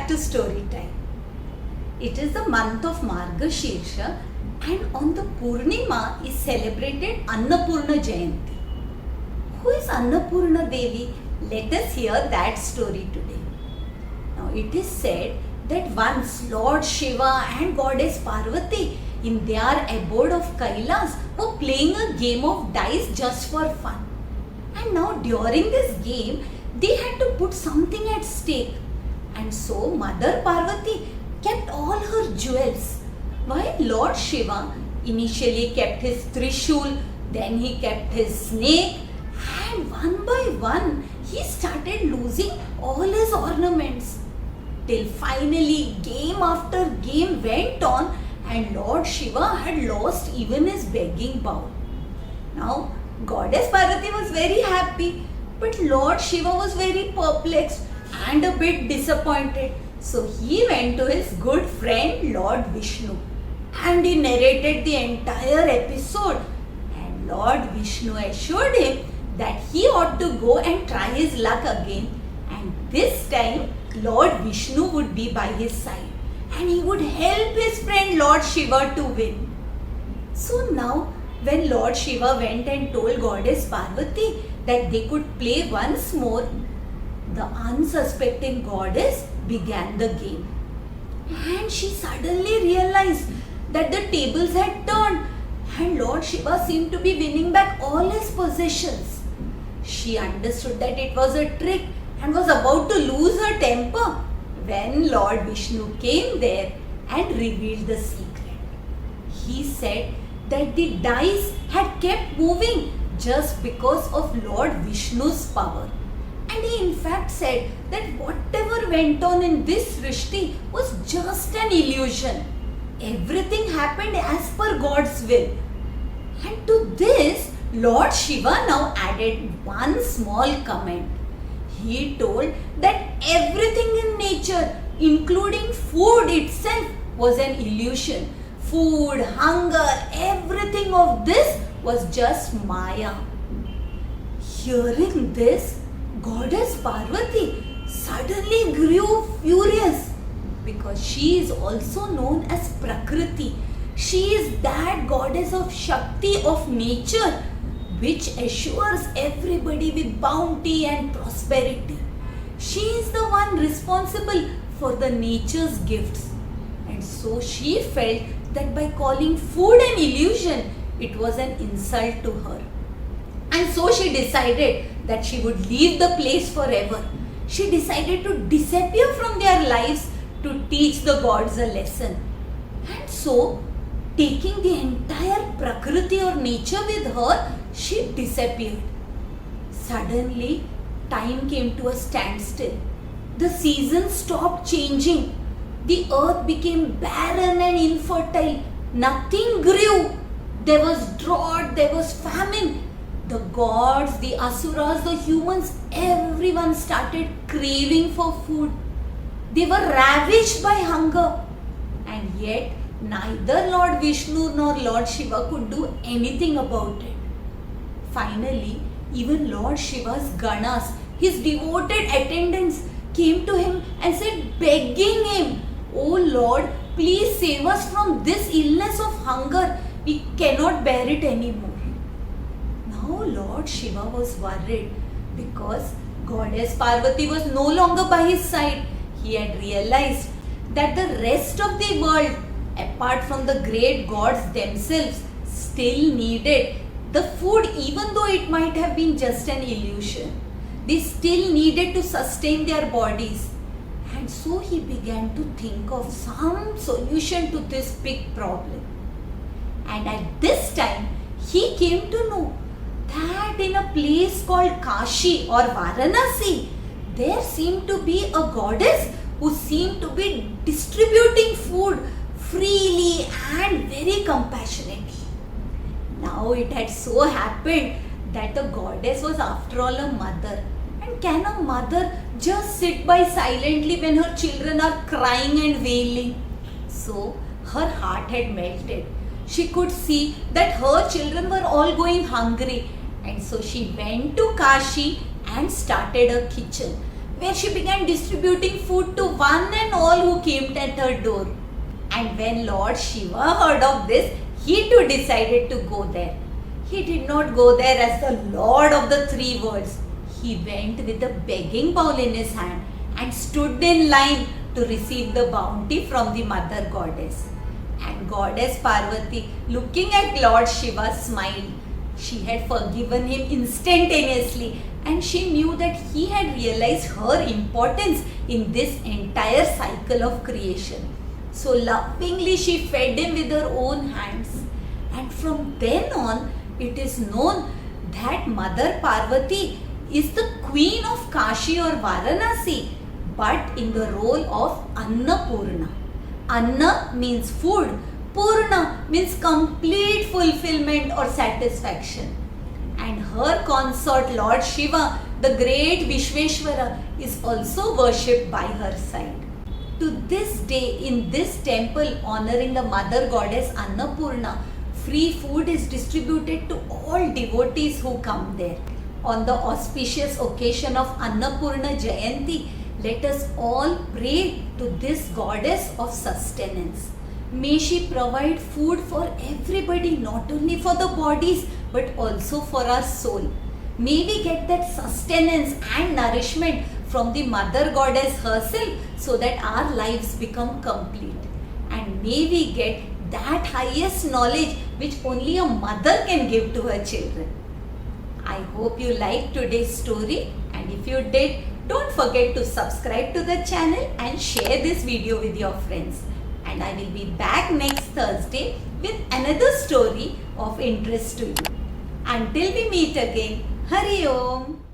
to story time. It is the month of Margashirsha, and on the Purnima is celebrated Annapurna Jayanti. Who is Annapurna Devi? Let us hear that story today. Now it is said that once Lord Shiva and Goddess Parvati in their abode of Kailas were playing a game of dice just for fun. And now during this game, they had to put something at stake. And so Mother Parvati kept all her jewels, while Lord Shiva initially kept his Trishul, then he kept his snake, and one by one he started losing all his ornaments. Till finally game after game went on and Lord Shiva had lost even his begging bowl. Now Goddess Parvati was very happy, but Lord Shiva was very perplexed and a bit disappointed. So he went to his good friend Lord Vishnu and he narrated the entire episode, and Lord Vishnu assured him that he ought to go and try his luck again, and this time Lord Vishnu would be by his side and he would help his friend Lord Shiva to win. So now when Lord Shiva went and told Goddess Parvati that they could play once more, the unsuspecting goddess began the game. And she suddenly realized that the tables had turned and Lord Shiva seemed to be winning back all his possessions. She understood that it was a trick and was about to lose her temper when Lord Vishnu came there and revealed the secret. He said that the dice had kept moving just because of Lord Vishnu's power. And he in fact said that whatever went on in this Srishti was just an illusion. Everything happened as per God's will. And to this, Lord Shiva now added one small comment. He told that everything in nature, including food itself, was an illusion. Food, hunger, everything of this was just Maya. Hearing this, Goddess Parvati suddenly grew furious because she is also known as Prakriti. She is that goddess of Shakti of nature, which assures everybody with bounty and prosperity. She is the one responsible for the nature's gifts. And so she felt that by calling food an illusion, it was an insult to her. And so she decided that she would leave the place forever. She decided to disappear from their lives to teach the gods a lesson. And so, taking the entire Prakriti or nature with her, she disappeared. Suddenly, time came to a standstill. The seasons stopped changing. The earth became barren and infertile. Nothing grew. There was drought, there was famine. The gods, the asuras, the humans, everyone started craving for food. They were ravished by hunger. And yet, neither Lord Vishnu nor Lord Shiva could do anything about it. Finally, even Lord Shiva's Ganas, his devoted attendants, came to him and said, begging him, "Oh Lord, please save us from this illness of hunger. We cannot bear it anymore." Now Lord Shiva was worried because Goddess Parvati was no longer by his side. He had realized that the rest of the world, apart from the great gods themselves, still needed the food, even though it might have been just an illusion. They still needed to sustain their bodies. And so he began to think of some solution to this big problem. And at this time, he came to know that in a place called Kashi or Varanasi, there seemed to be a goddess who seemed to be distributing food freely and very compassionately. Now it had so happened that the goddess was after all a mother. And can a mother just sit by silently when her children are crying and wailing? So her heart had melted. She could see that her children were all going hungry. And so she went to Kashi and started a kitchen where she began distributing food to one and all who came at her door. And when Lord Shiva heard of this, he too decided to go there. He did not go there as the Lord of the three worlds. He went with a begging bowl in his hand and stood in line to receive the bounty from the mother goddess. And goddess Parvati, looking at Lord Shiva, smiled. She had forgiven him instantaneously, and she knew that he had realized her importance in this entire cycle of creation. So lovingly she fed him with her own hands. And from then on, it is known that Mother Parvati is the queen of Kashi or Varanasi, but in the role of Annapurna. Anna means food, Purna means complete fulfillment or satisfaction. And her consort Lord Shiva, the great Vishveshwara, is also worshipped by her side. To this day, in this temple honoring the mother goddess Annapurna, free food is distributed to all devotees who come there. On the auspicious occasion of Annapurna Jayanti, let us all pray to this goddess of sustenance. May she provide food for everybody, not only for the bodies but also for our soul. May we get that sustenance and nourishment from the mother goddess herself so that our lives become complete. And may we get that highest knowledge which only a mother can give to her children. I hope you liked today's story, and if you did, don't forget to subscribe to the channel and share this video with your friends. And I will be back next Thursday with another story of interest to you. Until we meet again, Hari Om.